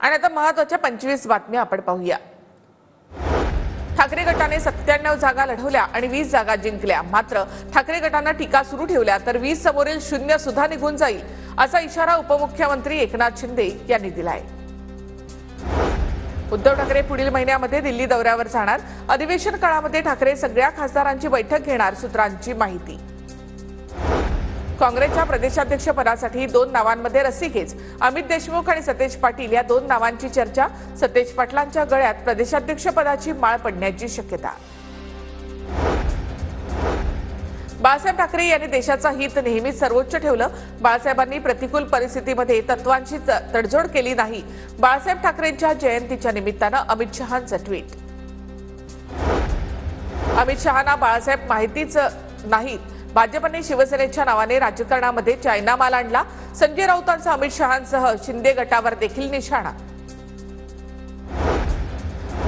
आणि आता महत्त्वाच्या 25 बातम्या आपण पाहूया। ठाकरे गटाने 97 जागा लढवल्या आणि 20 जागा जिंकल्या। मात्र ठाकरे गटाने टीका सुरू ठेवल्या तर 20 समोरील 0 सुद्धा निघून जाईल असा इशारा उपमुख्यमंत्री एकनाथ शिंदे यांनी दिलाय। उद्धव ठाकरे पुढील महिन्यामध्ये दिल्ली दौऱ्यावर जाणार। अधिवेशन काळामध्ये ठाकरे सगळ्या खासदारांची बैठक घेणार, सूत्रांची माहिती। काँग्रेसच्या प्रदेशाध्यक्ष पदासाठी 2 नावांमध्ये रस्सीखेच। अमित देशमुख आणि सतेज पाटील या 2 नावांची चर्चा। सतेज पाटलांच्या गळ्यात प्रदेशाध्यक्ष पदाची माळ पडण्याची शक्यता। बाळासाहेब ठाकरे यांनी देशाचं हित नेहमीच सर्वोच्च ठेवलं। बाळासाहेबांनी प्रतिकूल परिस्थितीमध्ये तत्वांची तडजोड केली नाही। बाळासाहेब ठाकरेंच्या जयंतीच्या निमित्तानं अमित शहांचं ट्विट। अमित शहांना बाळासाहेब माहितीच नाहीत। भाजपने शिवसेनेच्या नावाने राजकारणामध्ये चायना माल आणला। संजय राऊतांचा अमित शहांसह शिंदे गटावर देखील निशाणा।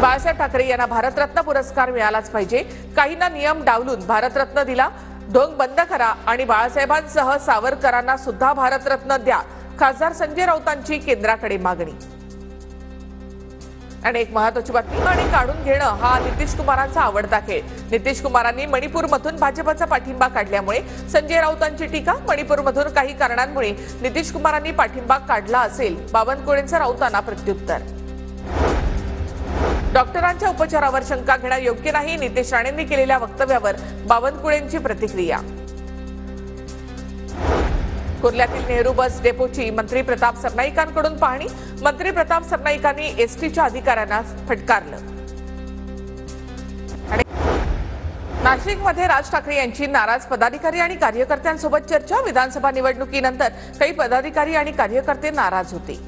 बाळासाहेब ठाकरे यांना भारतरत्न पुरस्कार मिळालाच पाहिजे। काहींना नियम डावलून भारतरत्न दिला। ढोंग बंद करा आणि बाळासाहेबांसह सावरकरांना सुद्धा भारतरत्न द्या। खासदार संजय राऊतांची केंद्राकडे मागणी। आणि एक महत्त्वाची बातमी, आणि काढून घेणं हा नितीश कुमारांचा आवडता खेळ। नितीश कुमारांनी मणिपूरमधून भाजपचा पाठिंबा काढल्यामुळे संजय राऊतांची टीका। मणिपूरमधून काही कारणांमुळे नितीश कुमारांनी पाठिंबा काढला असेल। बावनकुळेंचं राऊतांना प्रत्युत्तर। डॉक्टरांच्या उपचारावर शंका घेणं योग्य नाही। नितेश राणेंनी केलेल्या वक्तव्यावर बावनकुळेंची प्रतिक्रिया। कुर्ल्यातील नेहरू बस डेपोची मंत्री प्रताप सरनाईकांकडून पाहणी। मंत्री प्रताप सरनाईकांनी एसटीच्या अधिकाऱ्यांना फटकारलं। आणि नाशिकमध्ये राज ठाकरे यांची नाराज पदाधिकारी आणि कार्यकर्त्यांसोबत चर्चा। विधानसभा निवडणुकीनंतर काही पदाधिकारी आणि कार्यकर्ते नाराज होते।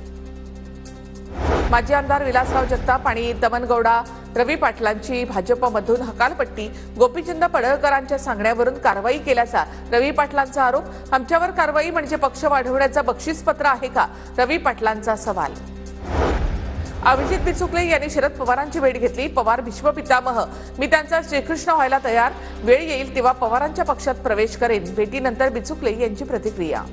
माजी आमदार विलासराव जगताप आणि तमनगौडा रवी पाटलांची भाजपमधून हकालपट्टी। गोपीचंद पडळकरांच्या सांगण्यावरून कारवाई केल्याचा रवी पाटलांचा आरोप। आमच्यावर कारवाई म्हणजे पक्ष वाढवण्याचं बक्षीसपत्र आहे का, रवी पाटलांचा सवाल। अभिजित बिचुकले यांनी शरद पवारांची भेट घेतली। पवार भीष्मपितामह, मी त्यांचा श्रीकृष्ण व्हायला तयार। वेळ येईल तेव्हा पवारांच्या पक्षात प्रवेश करेन। भेटीनंतर बिचुकले यांची प्रतिक्रिया।